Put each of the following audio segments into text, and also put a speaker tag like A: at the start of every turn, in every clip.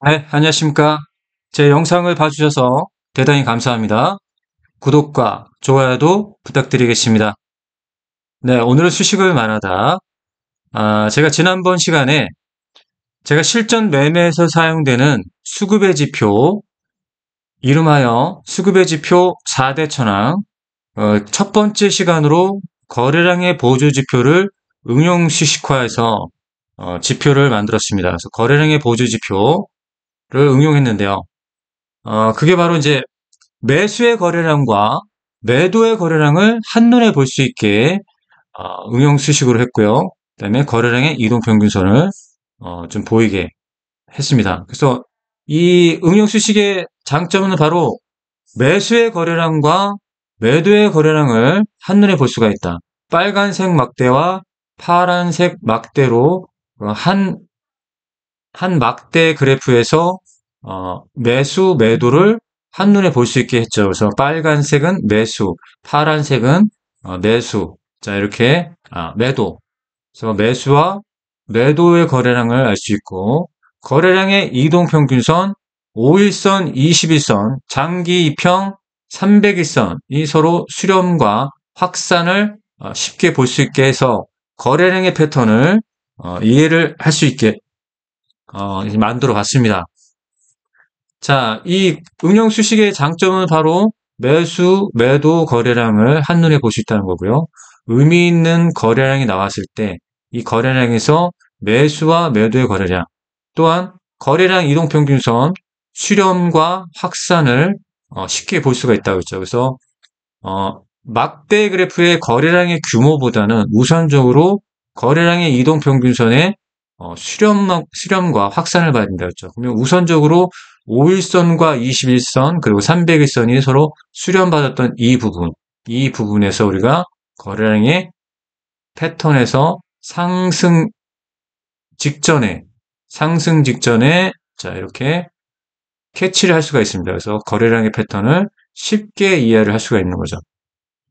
A: 네, 안녕하십니까. 제 영상을 봐주셔서 대단히 감사합니다. 구독과 좋아요도 부탁드리겠습니다. 네, 오늘은 수식을 말하다. 제가 지난번 시간에 제가 실전 매매에서 사용되는 수급의 지표, 이름하여 수급의 지표 4대 천왕, 첫 번째 시간으로 거래량의 보조 지표를 응용 수식화해서 지표를 만들었습니다. 그래서 거래량의 보조 지표를 응용했는데요. 그게 바로 이제 매수의 거래량과 매도의 거래량을 한눈에 볼 수 있게 응용 수식으로 했고요. 그다음에 거래량의 이동평균선을 좀 보이게 했습니다. 그래서 이 응용 수식의 장점은 바로 매수의 거래량과 매도의 거래량을 한눈에 볼 수가 있다. 빨간색 막대와 파란색 막대로 한 막대 그래프에서 매수, 매도를 한눈에 볼 수 있게 했죠. 그래서 빨간색은 매수, 파란색은 매수. 자, 이렇게 매도. 그래서 매수와 매도의 거래량을 알 수 있고, 거래량의 이동평균선, 5일선, 21선, 장기 이평, 300일선이 서로 수렴과 확산을 쉽게 볼 수 있게 해서 거래량의 패턴을 이해를 할 수 있게 만들어 봤습니다. 자, 이 응용 수식의 장점은 바로 매수, 매도 거래량을 한눈에 볼 수 있다는 거고요. 의미 있는 거래량이 나왔을 때 이 거래량에서 매수와 매도의 거래량, 또한 거래량 이동평균선 수렴과 확산을 쉽게 볼 수가 있다고 했죠. 그래서 막대 그래프의 거래량의 규모보다는 우선적으로 거래량의 이동평균선의 수렴과 확산을 봐야 된다고 했죠. 그러면 우선적으로 5일선과 21선 그리고 300일선이 서로 수렴받았던 이 부분에서 우리가 거래량의 패턴에서 상승 직전에 자 이렇게 캐치를 할 수가 있습니다. 그래서 거래량의 패턴을 쉽게 이해를 할 수가 있는 거죠.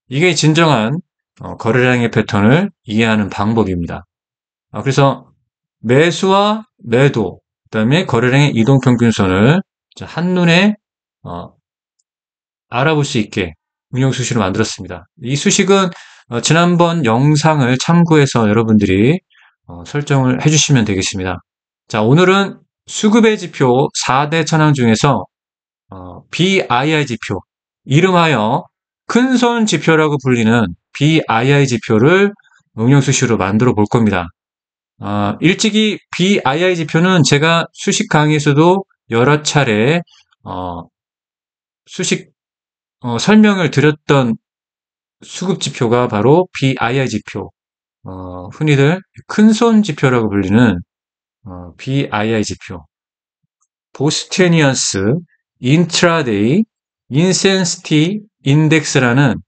A: 이게 진정한 거래량의 패턴을 이해하는 방법입니다. 그래서 매수와 매도, 그다음에 거래량의 이동평균선을 한눈에 알아볼 수 있게 응용 수식으로 만들었습니다. 이 수식은 지난번 영상을 참고해서 여러분들이 설정을 해주시면 되겠습니다. 자, 오늘은 수급의 지표 4대 천왕 중에서 BII 지표, 이름하여 큰손 지표라고 불리는 BII 지표를 응용 수식으로 만들어 볼 겁니다. 일찍이 BII 지표는 제가 수식 강의에서도 여러 차례 수식 설명을 드렸던 수급 지표가 바로 BII 지표, 흔히들 큰손 지표라고 불리는 BII 지표, 보스테니언스 인트라데이 인센시티 인덱스라는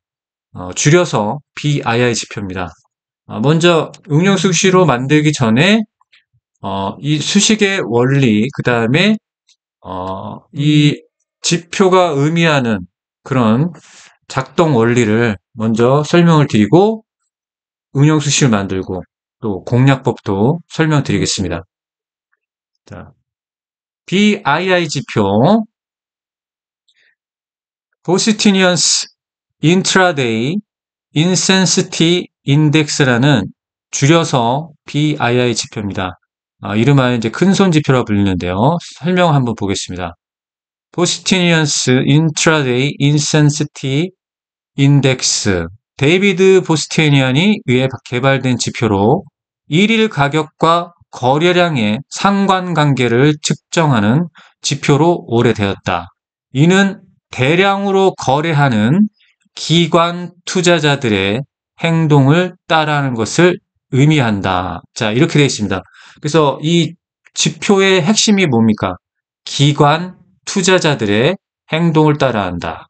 A: 줄여서 BII 지표입니다. 먼저 응용 수식으로 만들기 전에 이 수식의 원리, 그 다음에 이 지표가 의미하는 그런 작동 원리를 먼저 설명을 드리고 응용 수식을 만들고 또 공략법도 설명드리겠습니다. 자, BII 지표, 보스티니언스 인트라데이 인센시티 인덱스라는 줄여서 BII 지표입니다. 이름하여 이제 큰손 지표라고 불리는데요. 설명 한번 보겠습니다. 보스티니언스 인트라데이 인센시티 인덱스, 데이비드 보스테니안이 의해 개발된 지표로 일일 가격과 거래량의 상관관계를 측정하는 지표로 오래되었다. 이는 대량으로 거래하는 기관 투자자들의 행동을 따라하는 것을 의미한다. 자, 이렇게 되어 있습니다. 그래서 이 지표의 핵심이 뭡니까? 기관 투자자들의 행동을 따라한다.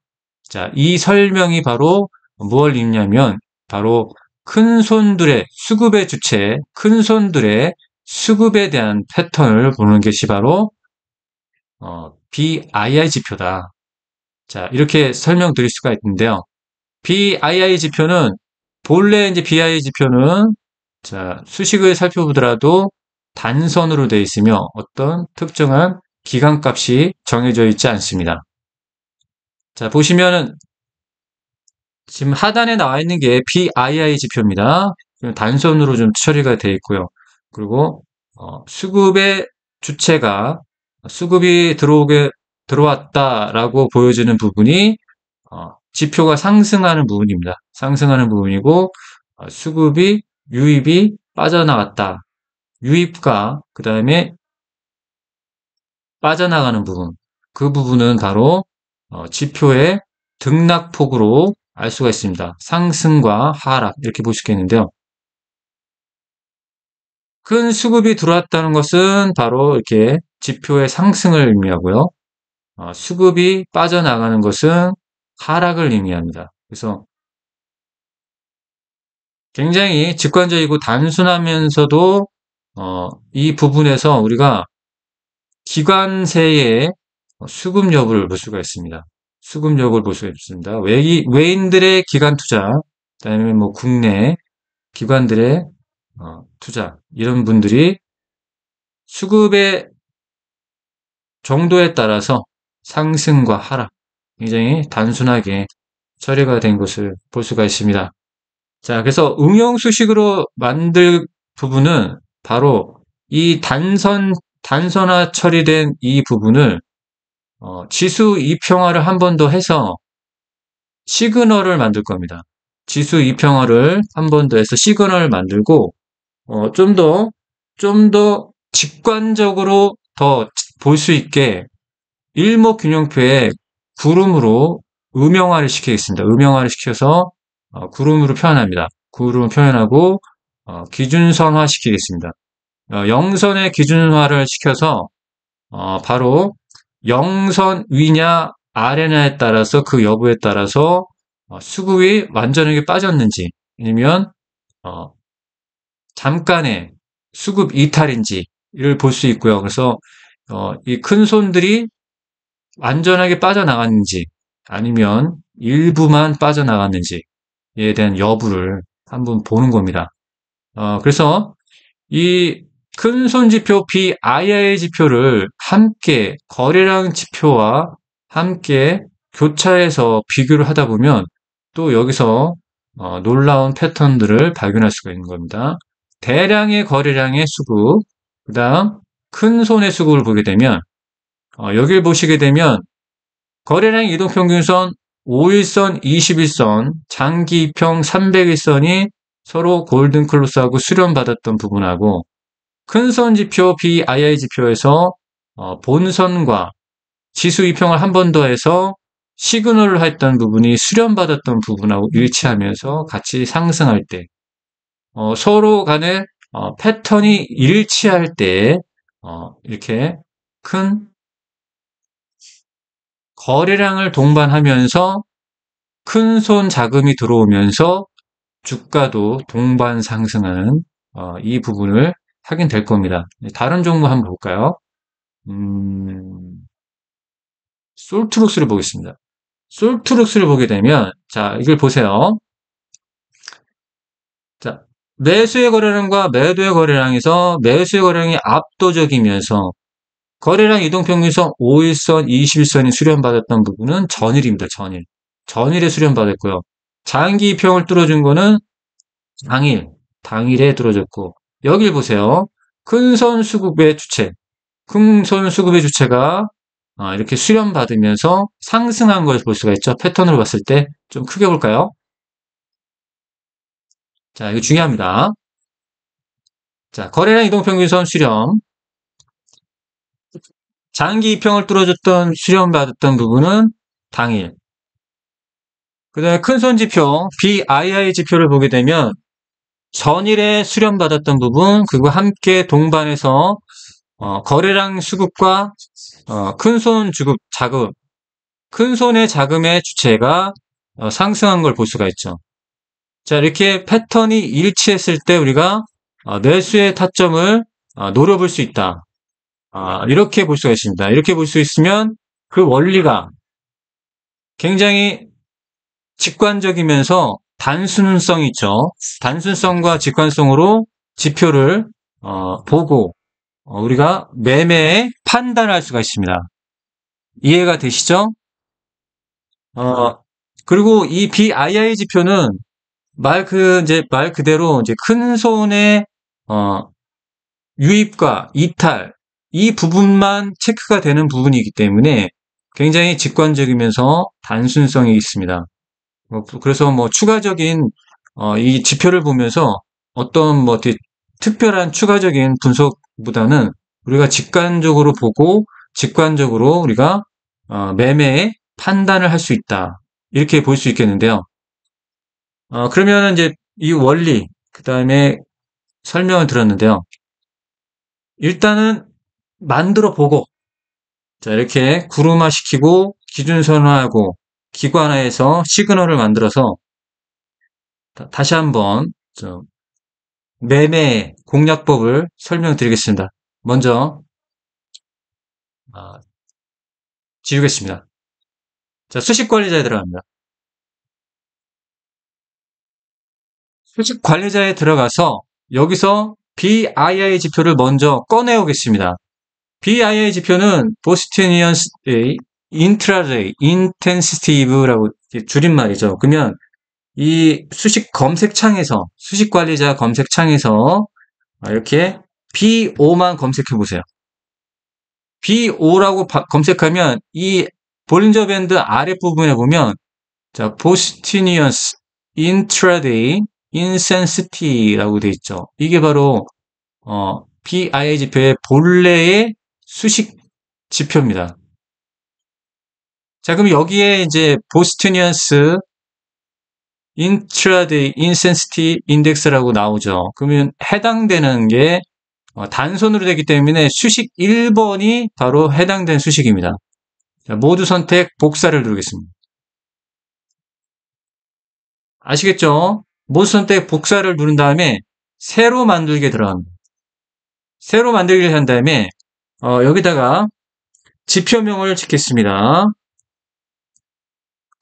A: 자, 이 설명이 바로 무엇을 읽냐면 바로 큰손들의 수급의 주체, 큰손들의 수급에 대한 패턴을 보는 것이 바로 BII 지표다. 자, 이렇게 설명드릴 수가 있는데요. BII 지표는 본래 이제 BII 지표는 자, 수식을 살펴보더라도 단선으로 되어 있으며 어떤 특정한 기간값이 정해져 있지 않습니다. 자, 보시면은 지금 하단에 나와 있는 게 BII 지표입니다. 단선으로 좀 처리가 되어 있고요. 그리고 수급의 주체가 수급이 들어왔다라고 보여지는 부분이 지표가 상승하는 부분입니다. 상승하는 부분이고 수급이 유입이 빠져나갔다. 유입과 그 다음에 빠져나가는 부분. 그 부분은 바로 지표의 등락폭으로 알 수가 있습니다. 상승과 하락 이렇게 볼 수 있겠는데요. 큰 수급이 들어왔다는 것은 바로 이렇게 지표의 상승을 의미하고요. 수급이 빠져나가는 것은 하락을 의미합니다. 그래서 굉장히 직관적이고 단순하면서도 이 부분에서 우리가 기관세의 수급 여부를 볼 수가 있습니다. 수급 여부를 볼 수가 있습니다. 외인들의 기관 투자, 그다음에 뭐 국내 기관들의 투자 이런 분들이 수급의 정도에 따라서 상승과 하락 굉장히 단순하게 처리가 된 것을 볼 수가 있습니다. 자, 그래서 응용 수식으로 만들 부분은 바로 이 단선화 처리된 이 부분을 지수 이평화를 한 번 더 해서 시그널을 만들 겁니다. 지수 이평화를 한 번 더 해서 시그널을 만들고 좀 더 직관적으로 더 볼 수 있게 일목균형표에 구름으로 음영화를 시키겠습니다. 음영화를 시켜서 구름으로 표현합니다. 구름을 표현하고 기준선화 시키겠습니다. 0선의 기준화를 시켜서 바로 0선 위냐 아래냐에 따라서 그 여부에 따라서 수급이 완전하게 빠졌는지 아니면 잠깐의 수급 이탈인지를 볼 수 있고요. 그래서 이 큰 손들이 완전하게 빠져나갔는지 아니면 일부만 빠져나갔는지에 대한 여부를 한번 보는 겁니다. 그래서 이 큰 손 지표 BII 지표를 함께 거래량 지표와 함께 교차해서 비교를 하다 보면 또 여기서 놀라운 패턴들을 발견할 수가 있는 겁니다. 대량의 거래량의 수급, 그 다음 큰 손의 수급을 보게 되면 여기를 보시게 되면 거래량 이동평균선 5일선, 21선, 장기 이평 300일선이 서로 골든클로스하고 수렴받았던 부분하고 큰선 지표 BII 지표에서 본선과 지수 이평을 한 번 더 해서 시그널을 했던 부분이 수렴받았던 부분하고 일치하면서 같이 상승할 때 서로 간에 패턴이 일치할 때 이렇게 큰 거래량을 동반하면서 큰 손 자금이 들어오면서 주가도 동반 상승하는 이 부분을 하긴 될 겁니다. 다른 종목 한번 볼까요? 솔트룩스를 보겠습니다. 솔트룩스를 보게 되면 자, 이걸 보세요. 자, 매수의 거래량과 매도의 거래량에서 매수의 거래량이 압도적이면서 거래량 이동평균선 5일선, 21선이 수렴받았던 부분은 전일입니다. 전일. 전일에 수렴받았고요. 장기 이평을 뚫어준 거는 당일에 뚫어졌고 여길 보세요. 큰선 수급의 주체. 큰선 수급의 주체가 이렇게 수렴받으면서 상승한 걸 볼 수가 있죠. 패턴으로 봤을 때 좀 크게 볼까요? 자, 이거 중요합니다. 자, 거래량 이동평균선 수렴. 장기 이평을 뚫어줬던 수렴받았던 부분은 당일. 그 다음에 큰손 지표, BII 지표를 보게 되면 전일에 수렴받았던 부분, 그리고 함께 동반해서 거래량 수급과 큰손 자금, 큰손의 자금의 주체가 상승한 걸 볼 수가 있죠. 자, 이렇게 패턴이 일치했을 때 우리가 매수의 타점을 노려볼 수 있다. 이렇게 볼 수가 있습니다. 이렇게 볼 수 있으면 그 원리가 굉장히 직관적이면서 단순성이 있죠. 단순성과 직관성으로 지표를 보고 우리가 매매의 판단할 수가 있습니다. 이해가 되시죠? 그리고 이 BII 지표는 말 그대로 이제 큰 손의, 어, 유입과 이탈, 이 부분만 체크가 되는 부분이기 때문에 굉장히 직관적이면서 단순성이 있습니다. 그래서 뭐 추가적인, 이 지표를 보면서 어떤 뭐 특별한 추가적인 분석보다는 우리가 직관적으로 보고 직관적으로 우리가 매매에 판단을 할 수 있다. 이렇게 볼 수 있겠는데요. 그러면은 이제 이 원리, 그 다음에 설명을 들었는데요. 일단은 만들어 보고, 자, 이렇게 구름화 시키고, 기준선화하고, 기관화해서 시그널을 만들어서 다시 한번 매매 공략법을 설명드리겠습니다. 먼저 아, 지우겠습니다. 자, 수식 관리자에 들어갑니다. 수식 관리자에 들어가서 여기서 BII 지표를 먼저 꺼내오겠습니다. BII 지표는 보스토니언 인트라데이 인텐시티브라고 줄임말이죠. 그러면 이 수식 검색창에서 수식 관리자 검색창에서 이렇게 BO만 검색해 보세요. BO라고 검색하면 이 볼린저 밴드 아랫부분에 보면 자, 보스티니언스 인트라데이 인센시티라고 돼 있죠. 이게 바로 BIA 지표의 본래의 수식 지표입니다. 자, 그럼 여기에 이제 보스티니언스 인트라데이 인센시티 인덱스라고 나오죠. 그러면 해당되는 게 단선으로 되기 때문에 수식 1번이 바로 해당된 수식입니다. 자, 모두 선택 복사를 누르겠습니다. 아시겠죠? 모두 선택 복사를 누른 다음에 새로 만들게 들어갑니다. 새로 만들기를 한 다음에 여기다가 지표명을 짓겠습니다.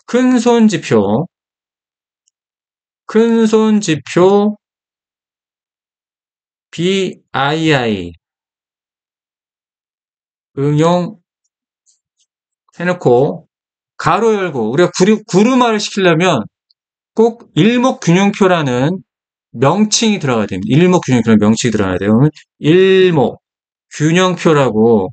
A: 큰손 지표, 큰손 지표 BII 응용 해놓고 가로 열고 우리가 구름화를 시키려면 꼭 일목균형표라는 명칭이 들어가야 됩니다. 일목균형표라는 명칭이 들어가야 돼요. 그러면 일목균형표라고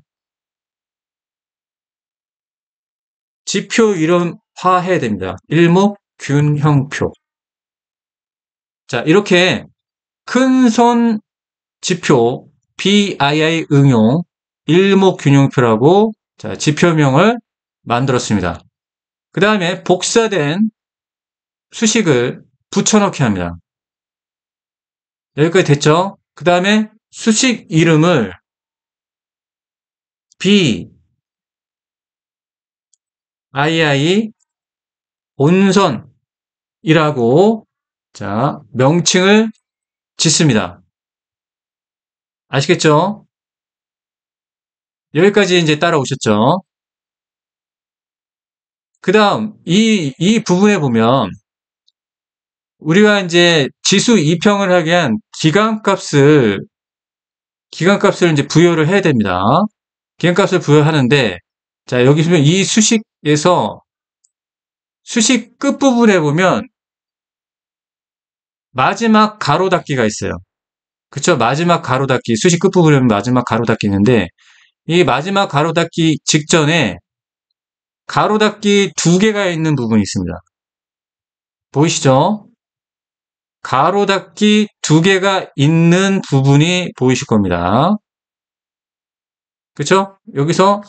A: 지표 이름화해야 됩니다. 일목균형표. 자, 이렇게 큰 손 지표 BII 응용 일목균형표라고 자, 지표명을 만들었습니다. 그 다음에 복사된 수식을 붙여넣기 합니다. 여기까지 됐죠? 그 다음에 수식 이름을 BII 온선이라고 자, 명칭을 짓습니다. 아시겠죠? 여기까지 이제 따라오셨죠? 그 다음, 이 부분에 보면, 우리가 이제 지수 이평을 하기 위한 기간값을 이제 부여를 해야 됩니다. 기간값을 부여하는데, 자, 여기 보면 이 수식에서, 수식 끝부분에 보면, 마지막 가로 닫기가 있어요. 그쵸? 마지막 가로 닫기, 수식 끝부분에 보면 마지막 가로 닫기 있는데, 이 마지막 가로 닫기 직전에 가로 닫기 2개가 있는 부분이 있습니다. 보이시죠? 가로 닫기 2개가 있는 부분이 보이실 겁니다. 그쵸? 여기서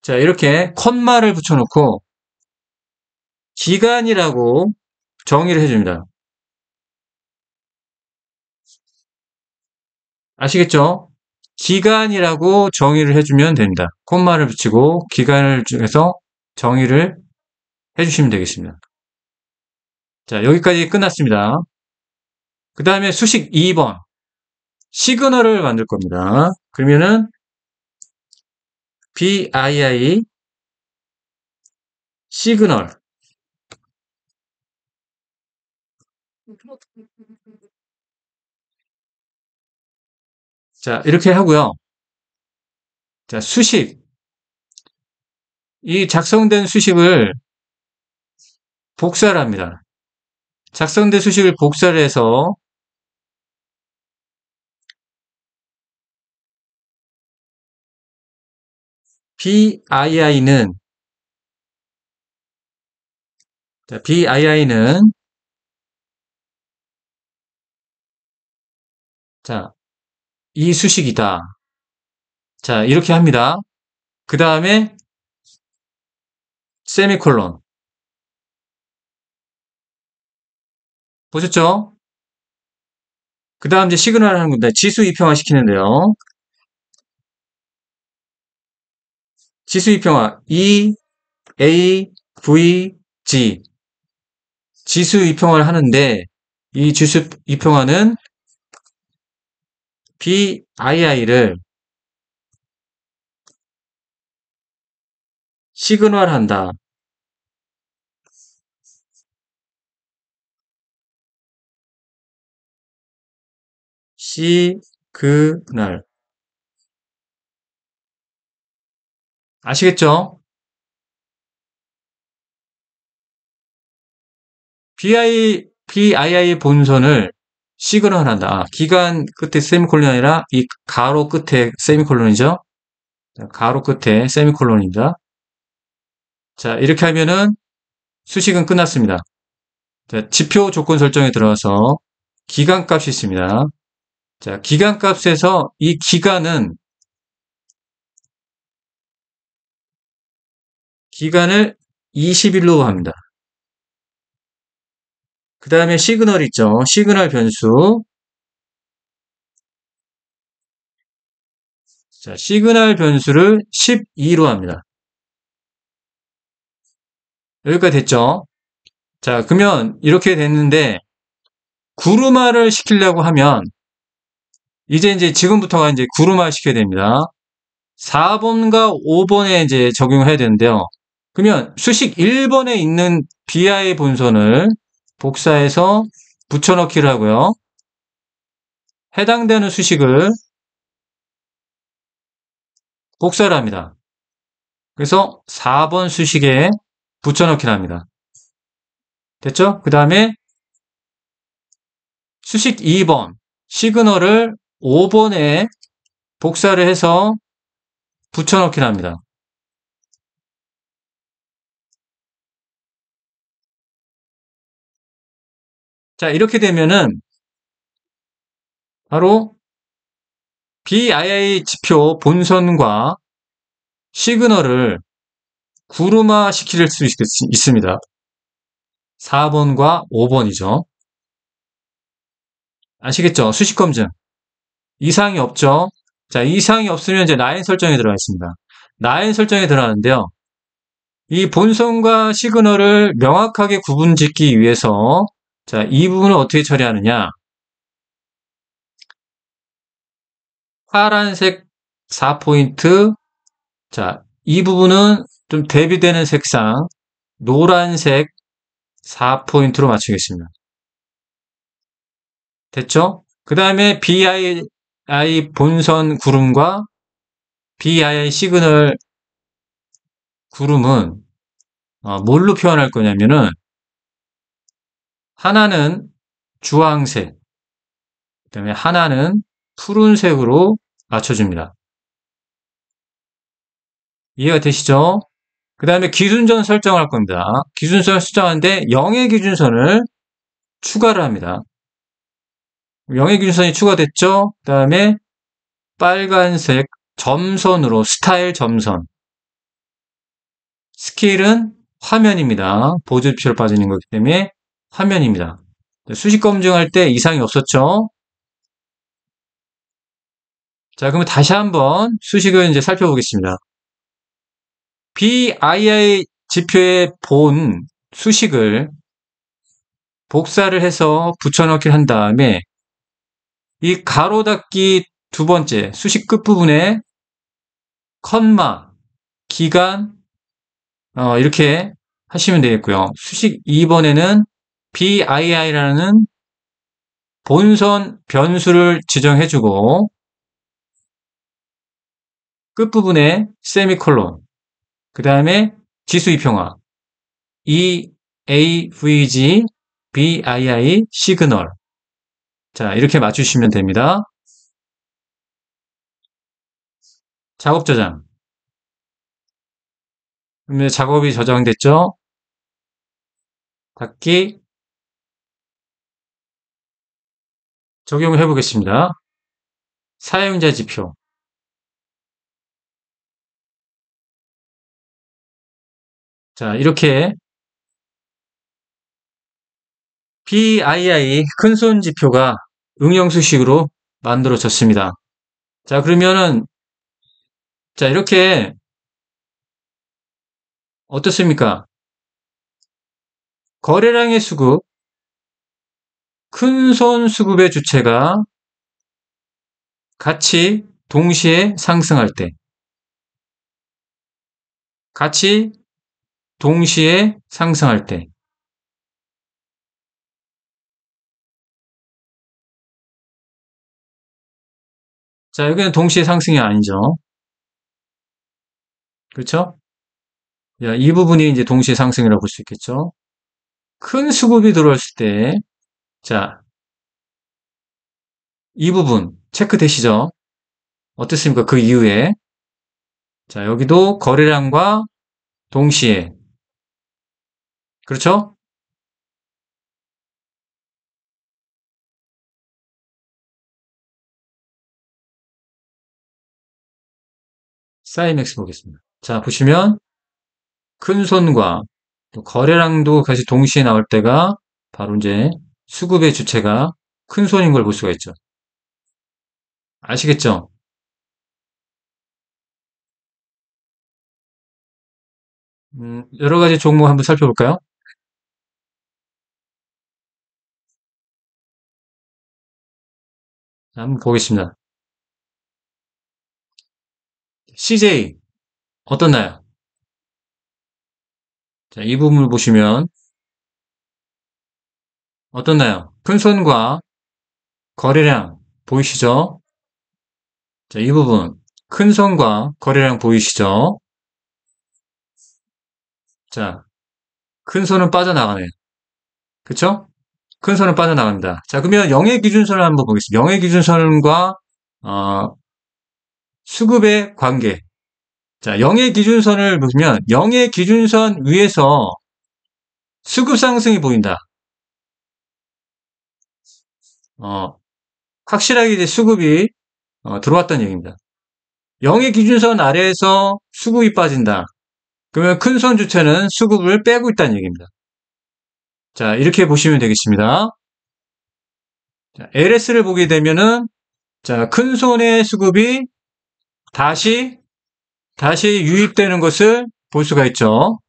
A: 자 이렇게 콤마를 붙여놓고 기간이라고 정의를 해줍니다. 아시겠죠? 기간이라고 정의를 해주면 됩니다. 콤마를 붙이고 기간을 중에서 정의를 해주시면 되겠습니다. 자 여기까지 끝났습니다. 그 다음에 수식 2번 시그널을 만들 겁니다. 그러면은 BII 시그널 자 이렇게 하고요. 자, 수식. 이 작성된 수식을 복사를 합니다. 작성된 수식을 복사를 해서 BII는 자, 이 수식이다. 자, 이렇게 합니다. 그 다음에 세미콜론. 보셨죠? 그 다음 이제 시그널 하는 건데 지수 이평화 시키는데요. 지수 이평화 E, A, V, G 지수 이평화를 하는데 이 지수 이평화는 BII를 시그널한다. 시그널. 아시겠죠? BII 본선을 시그널한다. 기간 끝에 세미콜론이 아니라 이 가로 끝에 세미콜론이죠. 가로 끝에 세미콜론입니다. 자, 이렇게 하면은 수식은 끝났습니다. 자, 지표 조건 설정에 들어가서 기간값이 있습니다. 자, 기간값에서 이 기간을 20일로 합니다. 그 다음에 시그널 있죠. 시그널 변수. 자, 시그널 변수를 12로 합니다. 여기까지 됐죠? 자, 그러면 이렇게 됐는데 구루마를 시키려고 하면 이제 지금부터가 이제 구루마 시켜야 됩니다. 4번과 5번에 이제 적용을 해야 되는데요. 그러면 수식 1번에 있는 BI 본선을 복사해서 붙여넣기를 하고요. 해당되는 수식을 복사를 합니다. 그래서 4번 수식에 붙여넣기를 합니다. 됐죠? 그 다음에 수식 2번 시그널을 5번에 복사를 해서 붙여넣기를 합니다. 자, 이렇게 되면은 바로 BII 지표 본선과 시그널을 구루마 시킬 수 있습니다. 4번과 5번이죠. 아시겠죠? 수식 검증. 이상이 없죠? 자, 이상이 없으면 이제 라인 설정에 들어가 있습니다. 라인 설정에 들어가는데요. 이 본선과 시그널을 명확하게 구분 짓기 위해서 자, 이 부분을 어떻게 처리하느냐? 파란색 4포인트. 자, 이 부분은 좀 대비되는 색상 노란색 4포인트로 맞추겠습니다. 됐죠? 그 다음에 BII 본선 구름과 BII 시그널 구름은 뭘로 표현할 거냐면은 하나는 주황색, 그 다음에 하나는 푸른색으로 맞춰줍니다. 이해가 되시죠? 그 다음에 기준선 설정할 겁니다. 기준선 설정하는데 0의 기준선을 추가를 합니다. 0의 기준선이 추가됐죠? 그 다음에 빨간색 점선으로 스타일 점선. 스케일은 화면입니다. 보조표로 빠지는 거기 때문에 화면입니다. 수식 검증할 때 이상이 없었죠? 자, 그러면 다시 한번 수식을 이제 살펴보겠습니다. BII 지표의 본 수식을 복사를 해서 붙여넣기를 한 다음에 이 가로 닫기 두 번째 수식 끝부분에 컴마, 기간 이렇게 하시면 되겠고요. 수식 2번에는 BII라는 본선 변수를 지정해주고 끝부분에 세미콜론, 그 다음에 지수 이평화, EAVG, BII, 시그널. 자, 이렇게 맞추시면 됩니다. 작업 저장. 그러면 작업이 저장됐죠? 닫기. 적용을 해보겠습니다. 사용자 지표. 자, 이렇게 BII 큰손 지표가 응용수식으로 만들어졌습니다. 자, 그러면은, 자, 이렇게 어떻습니까? 거래량의 수급, 큰손 수급의 주체가 같이 동시에 상승할 때, 같이 동시에 상승할 때, 자, 여기는 동시에 상승이 아니죠. 그렇죠? 야, 이 부분이 이제 동시에 상승이라고 볼 수 있겠죠. 큰 수급이 들어왔을 때, 자, 이 부분 체크되시죠? 어떻습니까? 그 이후에. 자, 여기도 거래량과 동시에. 그렇죠? 사이맥스 보겠습니다. 자, 보시면 큰 손과 또 거래량도 같이 동시에 나올 때가 바로 이제 수급의 주체가 큰 손인 걸 볼 수가 있죠. 아시겠죠? 여러 가지 종목 한번 살펴볼까요? 자, 한번 보겠습니다. CJ 어떻나요? 자, 이 부분을 보시면 어떻나요? 큰 손과 거래량 보이시죠? 자, 이 부분 큰 손과 거래량 보이시죠? 자, 큰 손은 빠져나가네요. 그쵸? 큰 손은 빠져나갑니다. 자, 그러면 영의 기준선을 한번 보겠습니다. 영의 기준선과 수급의 관계. 자, 영의 기준선을 보시면 영의 기준선 위에서 수급 상승이 보인다. 어, 확실하게 이제 수급이 들어왔다는 얘기입니다. 영의 기준선 아래에서 수급이 빠진다. 그러면 큰 손 주체는 수급을 빼고 있다는 얘기입니다. 자, 이렇게 보시면 되겠습니다. 자, LS를 보게 되면은 자, 큰 손의 수급이 다시 유입되는 것을 볼 수가 있죠.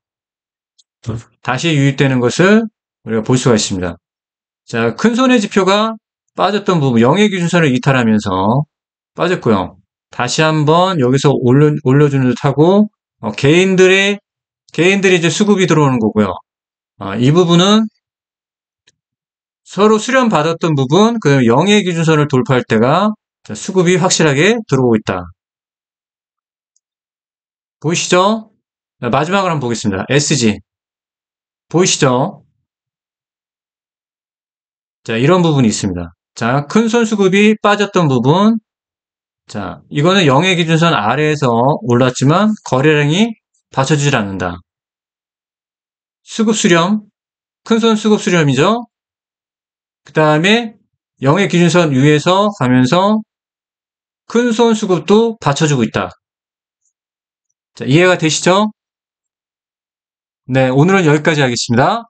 A: 다시 유입되는 것을 우리가 볼 수가 있습니다. 자, 큰 손의 지표가 빠졌던 부분, 영의 기준선을 이탈하면서 빠졌고요. 다시 한번 여기서 올려주는 듯하고, 개인들이 이제 수급이 들어오는 거고요. 이 부분은 서로 수렴받았던 부분, 그 영의 기준선을 돌파할 때가 수급이 확실하게 들어오고 있다. 보이시죠? 마지막으로 한번 보겠습니다. SG. 보이시죠? 자, 이런 부분이 있습니다. 자, 큰 손 수급이 빠졌던 부분. 자, 이거는 영의 기준선 아래에서 올랐지만 거래량이 받쳐주질 않는다. 수급 수렴, 큰 손 수급 수렴이죠. 그 다음에 영의 기준선 위에서 가면서 큰 손 수급도 받쳐주고 있다. 자, 이해가 되시죠? 네, 오늘은 여기까지 하겠습니다.